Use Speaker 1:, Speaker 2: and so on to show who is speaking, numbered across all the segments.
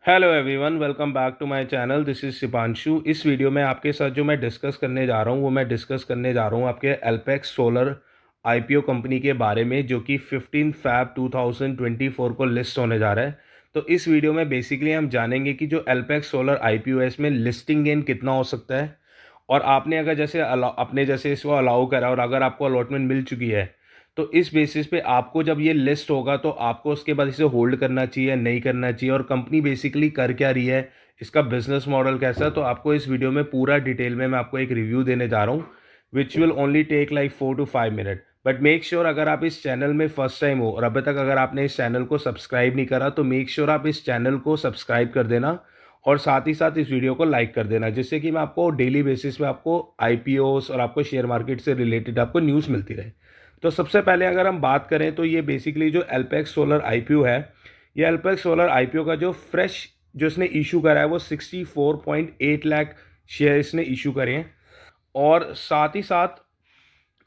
Speaker 1: Hello everyone, welcome back to my channel. This is Shipanshu. इस video में आपके साथ जो मैं डिस्कस करने जा रहा हूँ वो मैं डिस्कस करने जा रहा हूँ आपके एल्पेक्स सोलर आईपीओ कंपनी के बारे में, जो कि 15 फैब 2024 को लिस्ट होने जा रहा है। तो इस वीडियो में बेसिकली हम जानेंगे कि जो एल्पेक्स सोलर आईपीओ है इसमें लिस्टिंग गेन कितना हो सकता है, और आपने अगर जैसे अपने जैसे इसको अलाउ करा और अगर आपको अलॉटमेंट मिल चुकी है तो इस बेसिस पे आपको जब ये लिस्ट होगा तो आपको उसके बाद इसे होल्ड करना चाहिए, नहीं करना चाहिए, और कंपनी बेसिकली कर क्या रही है, इसका बिजनेस मॉडल कैसा है। तो आपको इस वीडियो में पूरा डिटेल में मैं आपको एक रिव्यू देने जा रहा हूँ, which will only take like 4 to 5 minute. But make sure अगर आप इस चैनल में फर्स्ट टाइम हो और अभी तक अगर आपने इस चैनल को सब्सक्राइब नहीं करा तो मेक श्योर आप इस चैनल को सब्सक्राइब कर देना, और साथ ही साथ इस वीडियो को लाइक कर देना, जिससे कि मैं आपको डेली बेसिस पे आपको आईपीओस और आपको शेयर मार्केट से रिलेटेड आपको न्यूज़ मिलती रहे। तो सबसे पहले अगर हम बात करें तो ये बेसिकली जो एल्पेक्स सोलर आईपीओ है, ये एल्पेक्स सोलर आईपीओ का जो फ्रेश जो इसने इशू करा है वो 64.8 लाख शेयर इसने इशू करे हैं। और साथ ही साथ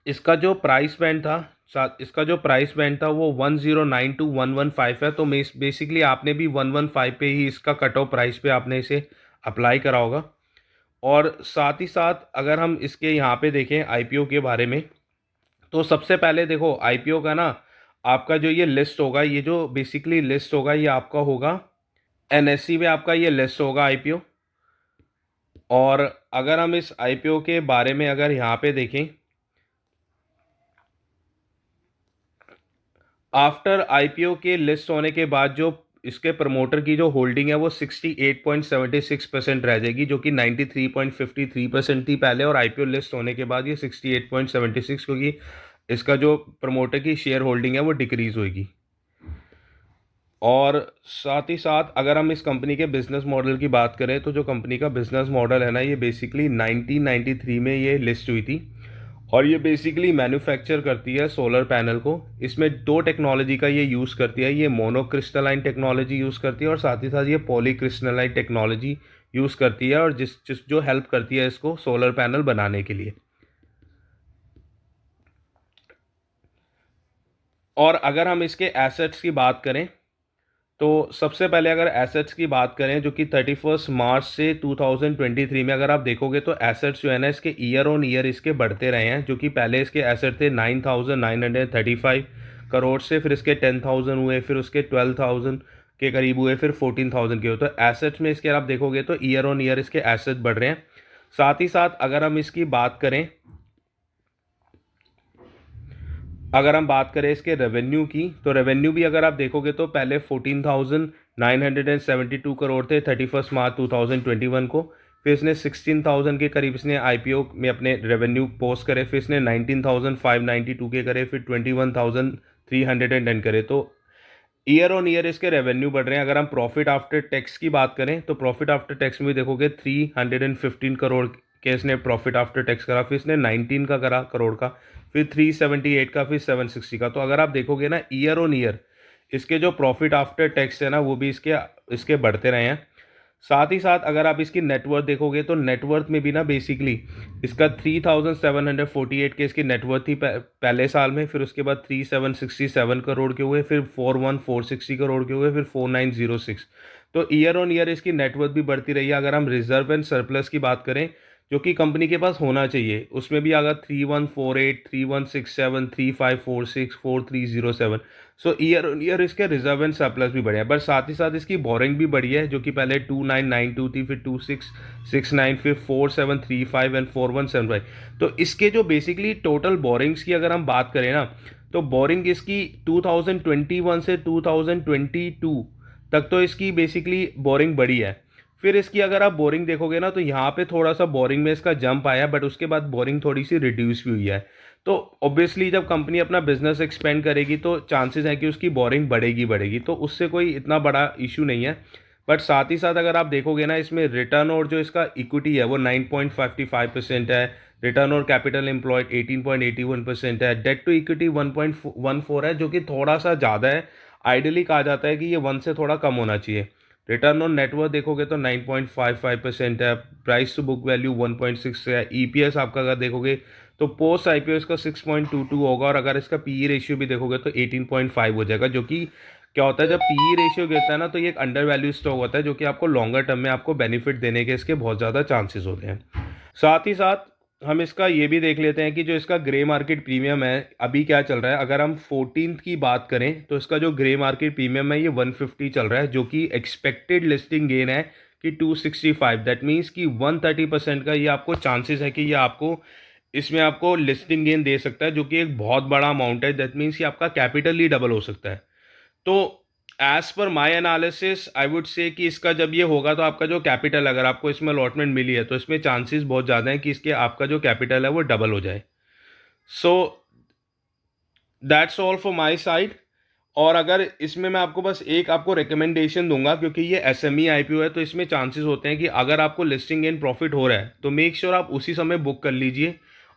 Speaker 1: इसका जो प्राइस बैंड था इसका जो प्राइस बैंड था वो 109 to 115 है। तो बेसिकली आपने भी 115 पे ही इसका कट ऑफ प्राइस पे आपने इसे अप्लाई करा होगा। और साथ ही साथ अगर हम इसके यहाँ पे देखें आईपीओ के बारे में, तो सबसे पहले देखो आईपीओ का ना, आपका जो ये लिस्ट होगा, ये जो बेसिकली लिस्ट होगा ये आपका होगा एनएससी में, आपका ये लिस्ट होगा आईपीओ। और अगर हम इस आईपीओ के बारे में अगर यहाँ पे देखें, आफ्टर आईपीओ के लिस्ट होने के बाद जो इसके प्रमोटर की जो होल्डिंग है वो 68.76% रह जाएगी, जो कि 93.53% थी पहले, और आईपीओ लिस्ट होने के बाद ये 68.76, क्योंकि इसका जो प्रमोटर की शेयर होल्डिंग है वो डिक्रीज होगी। और साथ ही साथ अगर हम इस कंपनी के बिजनेस मॉडल की बात करें तो जो कंपनी का बिजनेस मॉडल है ना, ये बेसिकली 1993 में ये लिस्ट हुई थी, और ये बेसिकली मैन्युफैक्चर करती है सोलर पैनल को। इसमें दो टेक्नोलॉजी का ये यूज़ करती है, ये मोनोक्रिस्टलाइन टेक्नोलॉजी यूज़ करती है और साथ ही साथ ये पॉलीक्रिस्टलाइन टेक्नोलॉजी यूज़ करती है, और जिस जो हेल्प करती है इसको सोलर पैनल बनाने के लिए। और अगर हम इसके एसेट्स की बात करें तो सबसे पहले अगर एसेट्स की बात करें, जो कि 31 मार्च से 2023 में अगर आप देखोगे तो एसेट्स जो है ना इसके ईयर ऑन ईयर इसके बढ़ते रहे हैं। जो कि पहले इसके एसेट थे 9,935 करोड़ से, फिर इसके 10,000 हुए, फिर उसके 12,000 के करीब हुए, फिर 14,000 के हुए। तो एसेट्स में इसके आप देखोगे तो ईयर ऑन ईयर इसके एसेट बढ़ रहे हैं। साथ ही साथ अगर हम बात करें इसके रेवेन्यू की, तो रेवेन्यू भी अगर आप देखोगे तो पहले 14,972 करोड़ थे 31 मार्च 2021 को। फिर इसने 16,000 के करीब इसने आईपीओ में अपने रेवेन्यू पोस्ट करे, फिर इसने 19,592 के करे, फिर 21,310 करे। तो ईयर ऑन ईयर इसके रेवेन्यू बढ़ रहे हैं। अगर हम प्रॉफिट आफ्टर टैक्स की बात करें तो प्रॉफिट आफ्टर टैक्स में भी देखोगे 315 करोड़ के इसने प्रॉफिट आफ्टर टैक्स करा, फिर इसने 19 का करा करोड़ का, फिर 378 का, फिर 760 का। तो अगर आप देखोगे ना ईयर ऑन ईयर इसके जो प्रॉफिट आफ्टर टैक्स है ना वो भी इसके इसके बढ़ते रहे हैं। साथ ही साथ अगर आप इसकी नेटवर्थ देखोगे तो नेटवर्थ में भी ना बेसिकली इसका 3,748 के इसकी नेटवर्थ थी पहले साल में, फिर उसके बाद 3,767 करोड़ के हुए, फिर 4,1,460 करोड़ के हुए, फिर 4,906। तो ईयर ऑन ईयर इसकी नेटवर्थ भी बढ़ती रही है। अगर हम रिजर्व एंड सरप्लस की बात करें, जो कि कंपनी के पास होना चाहिए, उसमें भी अगर 3,148, 3,167, 3,546, 4,307। सो ईयर ऑन ईयर इसके रिजर्व एंड सरप्लस भी बढ़े हैं। बट साथ ही साथ इसकी बोरिंग भी बढ़ी है, जो कि पहले 2,992 थी, फिर 2,669, फिर 4,735 एंड 4,175। तो इसके जो बेसिकली टोटल बोरिंग्स की अगर हम बात करें ना, तो बोरिंग इसकी 2021 से 2022 तक तो इसकी बेसिकली बोरिंग बढ़ी है। फिर इसकी अगर आप बोरिंग देखोगे ना तो यहाँ पे थोड़ा सा बोरिंग में इसका जंप आया, बट उसके बाद बोरिंग थोड़ी सी रिड्यूस भी हुई है। तो ऑब्वियसली जब कंपनी अपना बिजनेस एक्सपेंड करेगी तो चांसेस है कि उसकी बोरिंग बढ़ेगी बढ़ेगी, तो उससे कोई इतना बड़ा इशू नहीं है। बट साथ ही साथ अगर आप देखोगे ना इसमें रिटर्न और जो इसका इक्विटी है वो 9.55% है, रिटर्न और कैपिटल एम्प्लॉयड 18.81% है, डेट टू इक्विटी 1.14 है, जो कि थोड़ा सा ज़्यादा है। आइडियली कहा जाता है कि ये 1 से थोड़ा कम होना चाहिए। रिटर्न ऑन नेटवर्थ देखोगे तो 9.55% है, प्राइस टू बुक वैल्यू 1.6 है, ईपीएस आपका अगर देखोगे तो पोस्ट आईपीओ इसका 6.22 होगा, और अगर इसका पीई रेशियो भी देखोगे तो 18.5 हो जाएगा, जो कि क्या होता है जब पीई रेशियो गिरता है ना, तो ये एक अंडर वैल्यू स्टॉक होता है जो कि आपको लॉन्गर टर्म में आपको बेनिफिट देने के इसके बहुत ज़्यादा चांसेस होते हैं। साथ ही साथ हम इसका ये भी देख लेते हैं कि जो इसका ग्रे मार्केट प्रीमियम है अभी क्या चल रहा है। अगर हम 14th की बात करें तो इसका जो ग्रे मार्केट प्रीमियम है ये 150 चल रहा है, जो कि एक्सपेक्टेड लिस्टिंग गेन है कि 265। दैट मीन्स कि 130% का ये आपको चांसेस है कि ये आपको इसमें आपको लिस्टिंग गेन दे सकता है, जो कि एक बहुत बड़ा अमाउंट है। दैट मीन्स कि आपका कैपिटल ही डबल हो सकता है। तो as per my analysis I would say कि इसका जब ये होगा तो आपका जो कैपिटल, अगर आपको इसमें अलॉटमेंट मिली है तो इसमें चांसेस बहुत ज़्यादा हैं कि इसके आपका जो कैपिटल है वो डबल हो जाए। So that's all for my side. और अगर इसमें मैं आपको बस एक आपको रिकमेंडेशन दूंगा, क्योंकि ये एसएमई आईपीओ है तो इसमें चांसेस होते हैं कि अगर आपको लिस्टिंग गेन प्रॉफिट हो रहा है तो मेक श्योर आप उसी समय बुक कर लीजिए।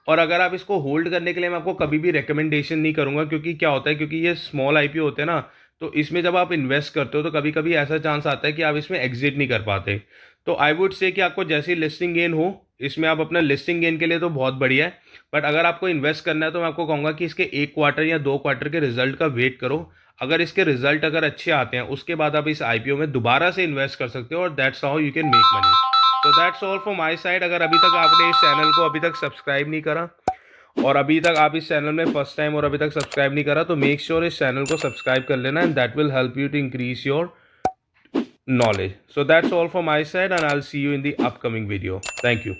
Speaker 1: और अगर आप इसको होल्ड करने के लिए मैं आपको कभी भी रिकमेंडेशन नहीं करूंगा, क्योंकि क्या होता है, क्योंकि ये स्मॉल आईपीओ होते हैं ना, तो इसमें जब आप इन्वेस्ट करते हो तो कभी कभी ऐसा चांस आता है कि आप इसमें एग्जिट नहीं कर पाते। तो आई वुड से कि आपको जैसी लिस्टिंग गेन हो, इसमें आप अपना लिस्टिंग गेन के लिए तो बहुत बढ़िया है, बट अगर आपको इन्वेस्ट करना है तो मैं आपको कहूँगा कि इसके 1 क्वार्टर या 2 क्वार्टर के रिजल्ट का वेट करो। अगर इसके रिजल्ट अगर अच्छे आते हैं उसके बाद आप इस आईपीओ में दोबारा से इन्वेस्ट कर सकते हो, और that's how you can make money. तो that's all for my side. अगर अभी तक आपने इस चैनल को अभी तक सब्सक्राइब नहीं करा, और अभी तक आप इस चैनल में फर्स्ट टाइम और अभी तक सब्सक्राइब नहीं करा, तो मेक श्योर इस चैनल को सब्सक्राइब कर लेना, and that will help you to increase your knowledge. So that's all from my side, and I'll see you in the upcoming video. Thank you.